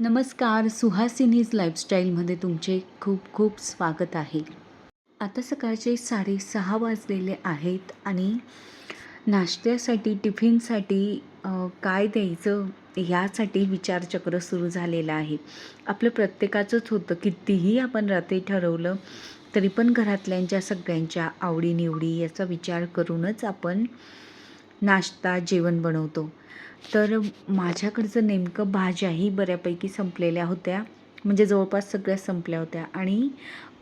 नमस्कार, सुहासिनीज लाईफस्टाईलमध्ये तुमचे खूप खूप स्वागत आहे. आता सकाळचे 6:30 वाजलेले आहेत आणि नाश्त्यासाठी, टिफिनसाठी काय द्यायचं यासाठी विचारचक्र सुरू झालेलं आहे. आपलं प्रत्येकाचंच होतं, कितीही आपण रात्री ठरवलं तरी पण घरातल्यांच्या सगळ्यांच्या आवडीनिवडी याचा विचार करूनच आपण नाश्ता, जेवण बनवतो. तर माझ्याकडचं नेमकं भाज्याही बऱ्यापैकी संपलेल्या होत्या, म्हणजे जवळपास सगळ्या संपल्या होत्या आणि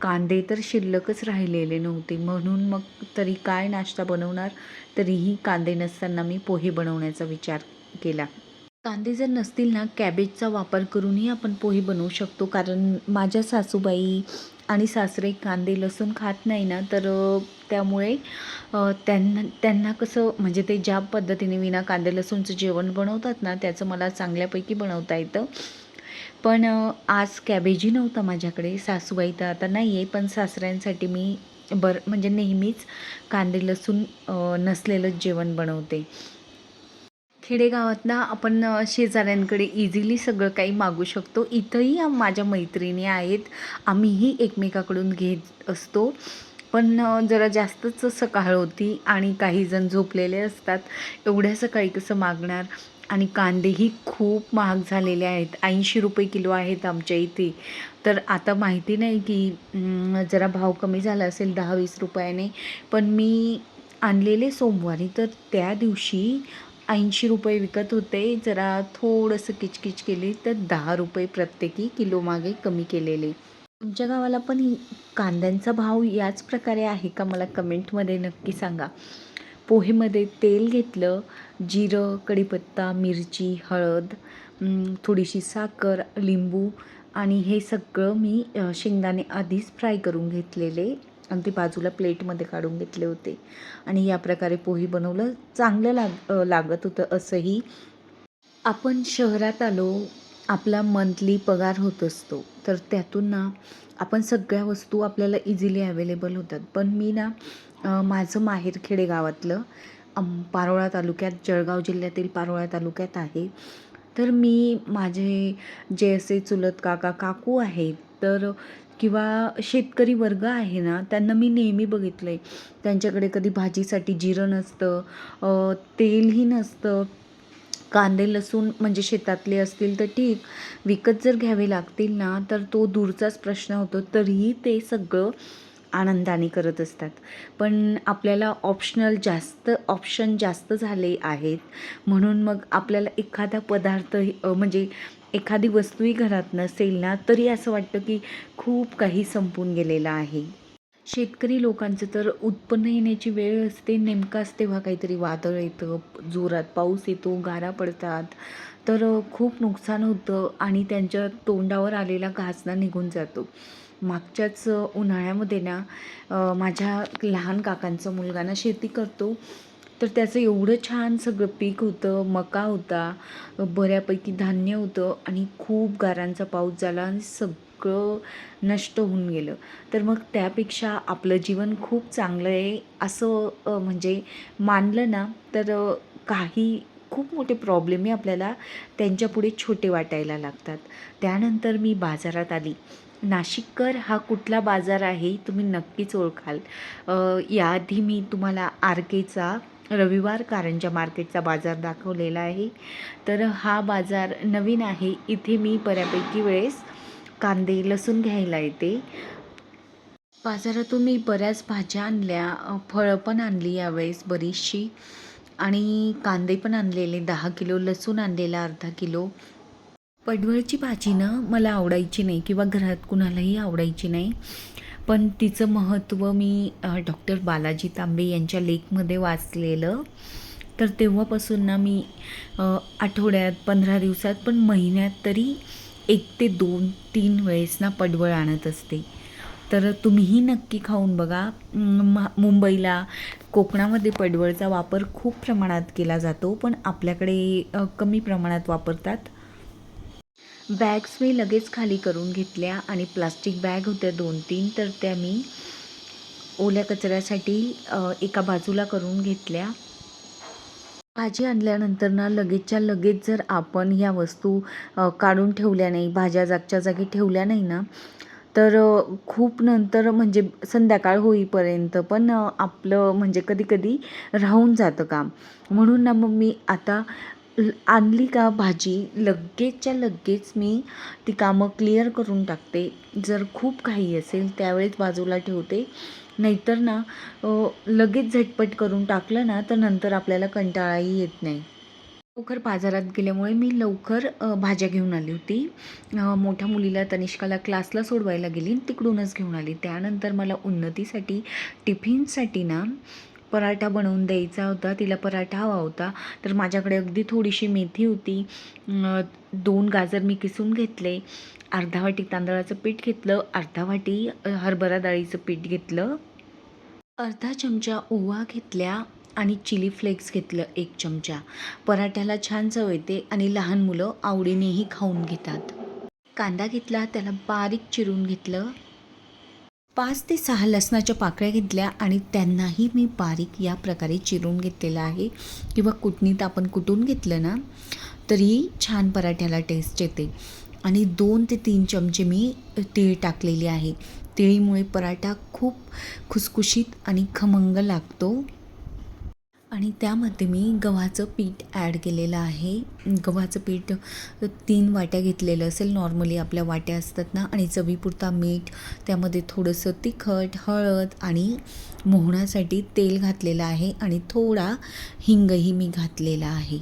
कांदे तर शिल्लकच राहिलेले नव्हते. म्हणून मग तरी काय नाश्ता बनवणार, तरीही कांदे नसताना मी पोहे बनवण्याचा विचार केला. कांदे जर नसतील ना, कॅबेजचा वापर करूनही आपण पोहे बनवू शकतो. कारण माझ्या सासूबाई आणि सासरे कांदे लसूण खात नाही ना, तर त्यामुळे त्यांना त्यांना कसं म्हणजे ते ज्या पद्धतीने विना कांदे लसूणचं जेवण बनवतात ना, त्याचं मला चांगल्यापैकी बनवता येतं. पण आज कॅबेजही नव्हता माझ्याकडे. सासूबाई तर आता नाही आहे, पण सासऱ्यांसाठी मी म्हणजे नेहमीच कांदे लसूण नसलेलंच जेवण बनवते. खेडेगावात ना आपण शेजाऱ्यांकडे इझिली सगळं काही मागू शकतो. इथंही माझ्या मैत्रिणी आहेत, आम्हीही एकमेकाकडून घेत असतो. पण जरा जास्तच सकाळ होती आणि काहीजण झोपलेले असतात. एवढ्या सकाळी कसं मागणार? आणि कांदेही खूप महाग झालेले आहेत. 80 रुपये किलो आहेत आमच्या इथे. तर आता माहिती नाही की जरा भाव कमी झाला असेल 10-20 रुपयाने. पण मी आणलेले सोमवारी, तर त्या दिवशी 80 रुपये विकत होते. जरा थोडंसं किचकिच केली तर 10 रुपये प्रत्येकी किलो मागे कमी केलेले. तुमच्या गावाला पण कांद्यांचा भाव याच प्रकारे आहे का? मला कमेंटमध्ये नक्की सांगा. पोहेमध्ये तेल घेतलं, जिरं, कढीपत्ता, मिरची, हळद, थोडीशी साखर, लिंबू आणि हे सगळं मी शेंगदाणे आधीच फ्राय करून घेतलेले आणि ते बाजूला प्लेटमध्ये काढून घेतले होते आणि या प्रकारे पोहे बनवलं. चांगलं लागत होतं. असंही आपण शहरात आलो, आपला मंथली पगार होत असतो, तर त्यातून ना आपण सगळ्या वस्तू आपल्याला इझिली अवेलेबल होतात. पण मी ना माझं माहेर खेडेगावातलं पारोळा तालुक्यात, जळगाव जिल्ह्यातील पारोळा तालुक्यात आहे. तर मी माझे जे असे चुलत काका काकू आहेत, तर किंवा शेतकरी वर्ग आहे ना, त्यांना मी नेहमी बघितलं आहे, त्यांच्याकडे कधी भाजीसाठी जिरं नसतं, तेलही नसतं. कांदे लसूण म्हणजे शेतातले असतील तर ठीक, विकत जर घ्यावे लागतील ना, तर तो दूरचाच प्रश्न होतो. तरीही ते सगळं आनंदाने करत असतात. पण आपल्याला ऑप्शन जास्त झाले आहेत. म्हणून मग आपल्याला एखादा पदार्थ म्हणजे एखादी वस्तूही घरात नसेल ना, तरी असं वाटतं की खूप काही संपून गेलेलं आहे. शेतकरी लोकांचं तर उत्पन्न येण्याची वेळ असते, नेमकाच तेव्हा काहीतरी वादळ येतं, जोरात पाऊस येतो, गारा पडतात, तर खूप नुकसान होतं आणि त्यांच्या तोंडावर आलेला घास ना निघून जातो. मागच्याच उन्हाळ्यामध्ये ना माझ्या लहान काकांचा मुलगा ना शेती करतो, तर त्याचं एवढं छान सगळं पीक होतं, मका होता, बऱ्यापैकी धान्य होतं आणि खूप गारांचा पाऊस झाला आणि सगळं नष्ट होऊन गेलं. तर मग त्यापेक्षा आपलं जीवन खूप चांगलं आहे असं म्हणजे मानलं ना, तर काही खूप मोठे प्रॉब्लेमही आपल्याला त्यांच्यापुढे छोटे वाटायला लागतात. त्यानंतर मी बाजारात आली. नाशिककर हा कुठला बाजार आहे तुम्ही नक्कीच ओळखाल. याआधी मी तुम्हाला आर केचा रविवार कारंजा मार्केटचा बाजार दाखवलेला आहे. तर हा बाजार नवीन आहे. इथे मी बऱ्यापैकी वेळेस कांदे लसूण घ्यायला येते. बाजारातून मी बऱ्याच भाज्या आणल्या, फळं पण आणली यावेळेस बरीचशी आणि कांदे पण आणलेले 10 किलो, लसूण आणलेला अर्धा किलो. पडवळची भाजी ना मला आवडायची नाही किंवा घरात कुणालाही आवडायची नाही. पण तिचं महत्त्व मी डॉक्टर बालाजी तांबे यांच्या लेखमध्ये वाचलेलं. तर तेव्हापासून ना मी आठवड्यात, 15 दिवसात, पण महिन्यात तरी 1 ते 2-3 वेळेस ना पडवळ आणत असते. तर तुम्हीही नक्की खाऊन बघा. मुंबईला, कोकणामध्ये पडवळचा वापर खूप प्रमाणात केला जातो, पण आपल्याकडे कमी प्रमाणात वापरतात. बॅग्स मी लगेच खाली करून घेतल्या आणि प्लास्टिक बॅग होत्या 2-3, तर त्या मी ओल्या कचऱ्यासाठी एका बाजूला करून घेतल्या. भाजी आणल्यानंतर ना लगेचच्या लगेच जर आपण ह्या वस्तू काढून ठेवल्या नाही, भाज्या जागच्या जागी ठेवल्या नाही ना, तर खूप नंतर म्हणजे संध्याकाळ होईपर्यंत पण आपलं म्हणजे कधी-कधी राहून जातं काम. म्हणून ना मग मी आता आणली का भाजी लगेचच्या लगेच मी ती कामं क्लिअर करून टाकते. जर खूप घाई असेल त्यावेळेस बाजूला ठेवते. नाहीतर ना लगेच झटपट करून टाकलं ना तर नंतर आपल्याला कंटाळाही येत नाही. लवकर बाजारात गेल्यामुळे मी लवकर भाज्या घेऊन आली होती. मोठ्या मुलीला तनिष्काला क्लासला सोडवायला गेली आणि तिकडूनच घेऊन आली. त्यानंतर मला उन्नतीसाठी टिफिनसाठी ना पराठा बनवून द्यायचा होता. तिला पराठा हवा होता. तर माझ्याकडे अगदी थोडीशी मेथी होती. 2 गाजर मी किसून घेतले. अर्धा वाटी तांदळाचं पीठ घेतलं. अर्धा वाटी हरभरा डाळीचं पीठ घेतलं. अर्धा चमचा ओवा घेतल्या आणि चिली फ्लेक्स घेतलं 1 चमचा. पराठ्याला छान चव येते आणि लहान मुलं आवडीनेही खाऊन घेतात. कांदा घेतला, त्याला बारीक चिरून घेतलं. 5 ते 6 लसणाच्या पाकळ्या घेतल्या आणि त्यांनाही मी बारीक या प्रकारे चिरून घेतलेलं आहे किंवा कुटणीत आपण कुटून घेतलं ना तरी छान पराठ्याला टेस्ट येते. आणि 2 ते 3 चमचे मी तीळ टाकलेली आहे. तिळीमुळे पराठा खूप खुसखुशीत आणि खमंग लागतो. आणि त्यामध्ये मी गव्हाचं पीठ ॲड केलेलं आहे. गव्हाचं पीठ 3 वाट्या घेतलेलं असेल, नॉर्मली आपल्या वाट्या असतात ना, आणि चवीपुरता मीठ, त्यामध्ये थोडंसं तिखट, हळद आणि मोहण्यासाठी तेल घातलेलं आहे आणि थोडा हिंगही मी घातलेला आहे.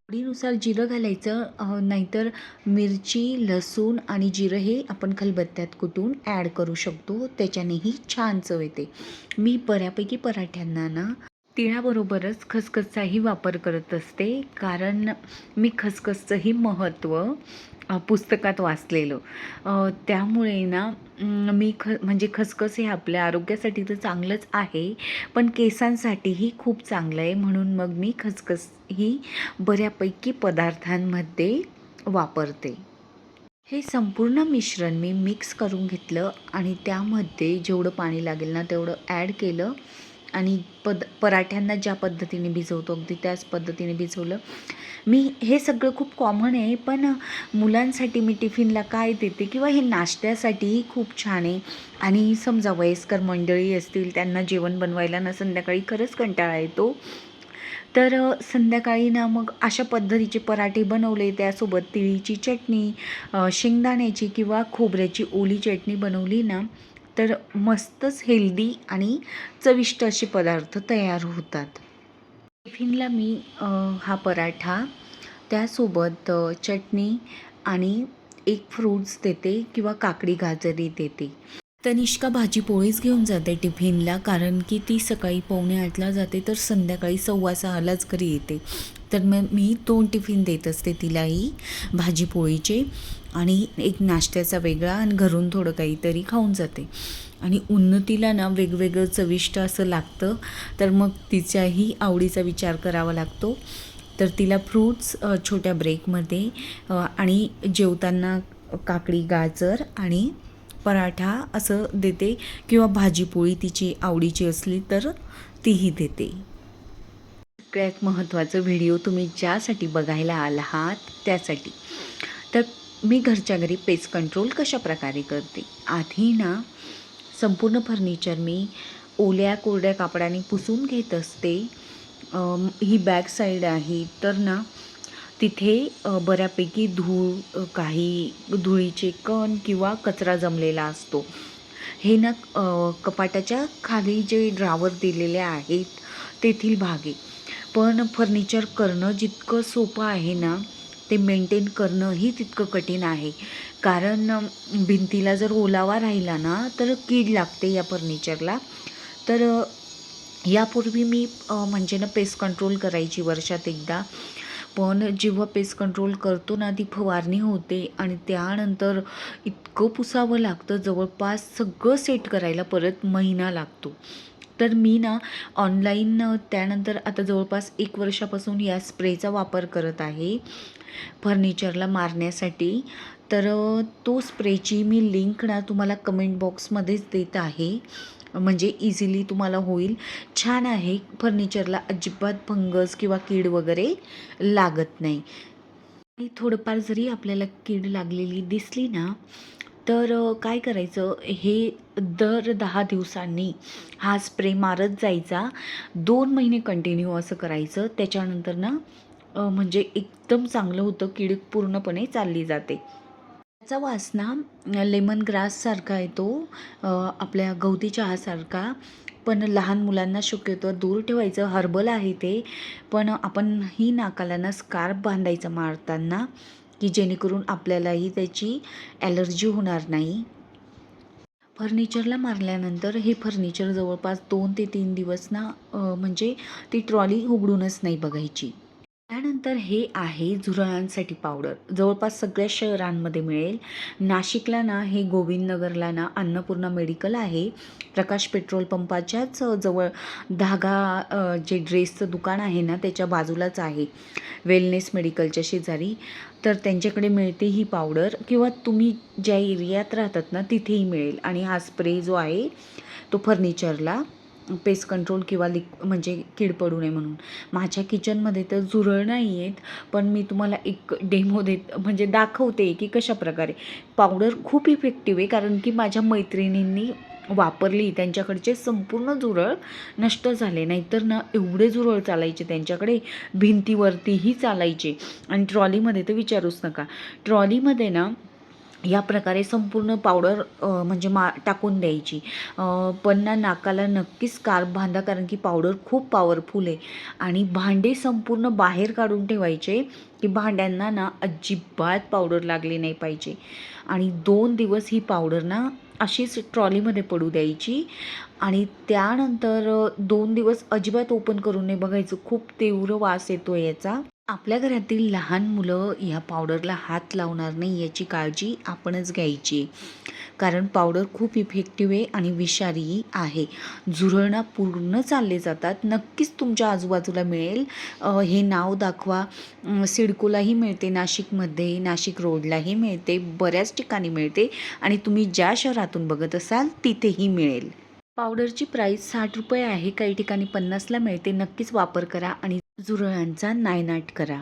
आवडीनुसार जिरं घालायचं, नाहीतर मिरची, लसूण आणि जिरं हे आपण खलबत्त्यात कुटून ॲड करू शकतो. त्याच्यानेही छान चव येते. मी बऱ्यापैकी पराठ्यांना ना तिळाबरोबरच खसखसचाही वापर करत असते, कारण मी खसखसचंही महत्त्व पुस्तकात वाचलेलं. त्यामुळे ना मी म्हणजे खसखस हे आपल्या आरोग्यासाठी तर चांगलंच आहे, पण केसांसाठीही खूप चांगलं आहे. म्हणून मग मी खसखस ही बऱ्यापैकी पदार्थांमध्ये वापरते. हे संपूर्ण मिश्रण मी मिक्स करून घेतलं आणि त्यामध्ये जेवढं पाणी लागेल ना तेवढं ॲड केलं आणि पराठ्यांना ज्या पद्धतीने भिजवतो अगदी त्याच पद्धतीने भिजवलं. मी हे सगळं खूप कॉमन आहे, पण मुलांसाठी मी टिफिनला काय देते किंवा हे नाश्त्यासाठीही खूप छान आहे. आणि समजा वयस्कर मंडळी असतील, त्यांना जेवण बनवायला ना संध्याकाळी खरंच कंटाळा येतो, तर संध्याकाळी ना मग अशा पद्धतीचे पराठे बनवले, त्यासोबत तिळीची चटणी, शेंगदाण्याची किंवा खोबऱ्याची ओली चटणी बनवली ना, तर मस्तच हेल्दी आणि चविष्ट असे पदार्थ तयार होतात. टिफिनला मी हा पराठा, त्यासोबत चटणी आणि एक फ्रूट्स देते किंवा काकडी गाजरी देते. तनिष्का भाजी पोळीच घेऊन जाते टिफिनला, कारण की ती सकाळी 5:45ला जाते तर संध्याकाळी 5:15लाच घरी येते. तर मग मी 2 टिफिन देत असते तिलाही, भाजी पोळीचे आणि एक नाश्त्याचा वेगळा, आणि घरून थोडं काहीतरी खाऊन जाते. आणि उन्नतीला ना वेगवेगळं चविष्ट असं लागतं, तर मग तिच्याही आवडीचा विचार करावा लागतो. तर तिला फ्रूट्स छोट्या ब्रेकमध्ये आणि जेवताना काकडी गाजर आणि पराठा असं देते किंवा भाजीपोळी तिची आवडीची असली तर तीही देते. सगळ्यात महत्त्वाचं व्हिडिओ तुम्ही ज्यासाठी बघायला आलात त्यासाठी. तर मी घरच्या घरी पेस्ट कंट्रोल कशाप्रकारे करते. आधी ना संपूर्ण फर्निचर मी ओल्या कोरड्या कापडाने पुसून घेत असते. ही बॅक साईड आहे, तर ना तिथे बऱ्यापैकी धूळ, काही धुळीचे कण किंवा कचरा जमलेला असतो. हे ना कपाटाच्या खाली जे ड्रावर दिलेले आहेत तेथील भाग आहे. पण फर्निचर करणं जितकं सोपं आहे ना, ते मेंटेन करणंही तितकं कठीण आहे. कारण भिंतीला जर ओलावा राहिला ना तर कीड लागते या फर्निचरला. तर यापूर्वी मी म्हणजे ना पेस्ट कंट्रोल करायची वर्षात एकदा. पण जेव्हा पेस्ट कंट्रोल करतो ना ती फवारणी होते आणि त्यानंतर इतकं पुसावं लागतं, जवळपास सगळं सेट करायला परत महिना लागतो. तर मी ना ऑनलाईन त्यानंतर आता जवळपास 1 वर्षापासून या स्प्रेचा वापर करत आहे फर्निचरला मारण्यासाठी. तर तो स्प्रेची मी लिंक ना तुम्हाला कमेंट बॉक्समध्येच देत आहे. म्हणजे इझिली तुम्हाला होईल. छान आहे. फर्निचरला अजिबात फंगस किंवा कीड वगैरे लागत नाही. आणि थोडंफार जरी आपल्याला कीड लागलेली दिसली ना, तर काय करायचं, हे दर 10 दिवसांनी हा स्प्रे मारत जायचा. 2 महिने कंटिन्यू असं करायचं. त्याच्यानंतर ना म्हणजे एकदम चांगलं होतं, कीड पूर्णपणे चालली जाते. त्याचा वास ना लेमन ग्राससारखा येतो, आपल्या गवती चहासारखा. पण लहान मुलांना शक्यतो दूर ठेवायचं. हर्बल आहे ते, पण आपणही नाकाला ना स्कार्फ बांधायचा मारताना, की जेणेकरून आपल्यालाही त्याची ॲलर्जी होणार नाही. फर्निचरला मारल्यानंतर हे फर्निचर जवळपास 2 ते 3 दिवस ना म्हणजे ती ट्रॉली उघडूनच नाही बघायची. त्यानंतर हे आहे झुरळांसाठी पावडर. जवळपास सगळ्या शहरांमध्ये मिळेल. नाशिकला ना हे गोविंदनगरला ना अन्नपूर्णा मेडिकल आहे. प्रकाश पेट्रोल पंपाच्याच जवळ धागा जे ड्रेसचं दुकान आहे ना त्याच्या बाजूलाच आहे. वेलनेस मेडिकलच्या शेजारी. तर त्यांच्याकडे मिळते ही पावडर, किंवा तुम्ही ज्या एरियात राहतात ना तिथेही मिळेल. आणि हा स्प्रे जो आहे तो फर्निचरला पेस्ट कंट्रोल किंवा म्हणजे कीड पडू नये म्हणून. माझ्या किचनमध्ये तर झुरळ नाही आहेत, पण मी तुम्हाला एक डेमो म्हणजे दाखवते की कशाप्रकारे. पावडर खूप इफेक्टिव्ह आहे, कारण की माझ्या मैत्रिणींनी वापरली, त्यांच्याकडचे संपूर्ण झुरळ नष्ट झाले. नाहीतर ना एवढे झुरळ चालायचे त्यांच्याकडे, भिंतीवरतीही चालायचे. आणि ट्रॉलीमध्ये तर विचारूच नका. ट्रॉलीमध्ये ना या प्रकारे संपूर्ण पावडर म्हणजे टाकून द्यायची. पण ना नाकाला नक्कीच स्कार्फ बांधा, कारण की पावडर खूप पॉवरफुल आहे. आणि भांडे संपूर्ण बाहेर काढून ठेवायचे, की भांड्यांना ना अजिबात पावडर लागली नाही पाहिजे. आणि 2 दिवस ही पावडर ना अशीच ट्रॉलीमध्ये पडू द्यायची. आणि त्यानंतर 2 दिवस अजिबात ओपन करून नाही बघायचं. खूप तीव्र वास येतो याचा. आपल्या घरातील लहान मुलं या पावडरला हात लावणार नाही याची काळजी आपणच घ्यायची. कारण पावडर खूप इफेक्टिव्ह आहे आणि विषारी आहे. झुरळ पूर्ण चालले जातात. नक्कीच तुमच्या आजूबाजूला मिळेल. हे नाव दाखवा. सिडकोलाही मिळते नाशिकमध्ये, नाशिक रोडलाही मिळते, बऱ्याच ठिकाणी मिळते. आणि तुम्ही ज्या शहरातून बघत असाल तिथेही मिळेल. पावडरची प्राईस ₹60 आहे. काही ठिकाणी 50ला मिळते. नक्कीच वापर करा आणि झुरळांचा नायनाट करा.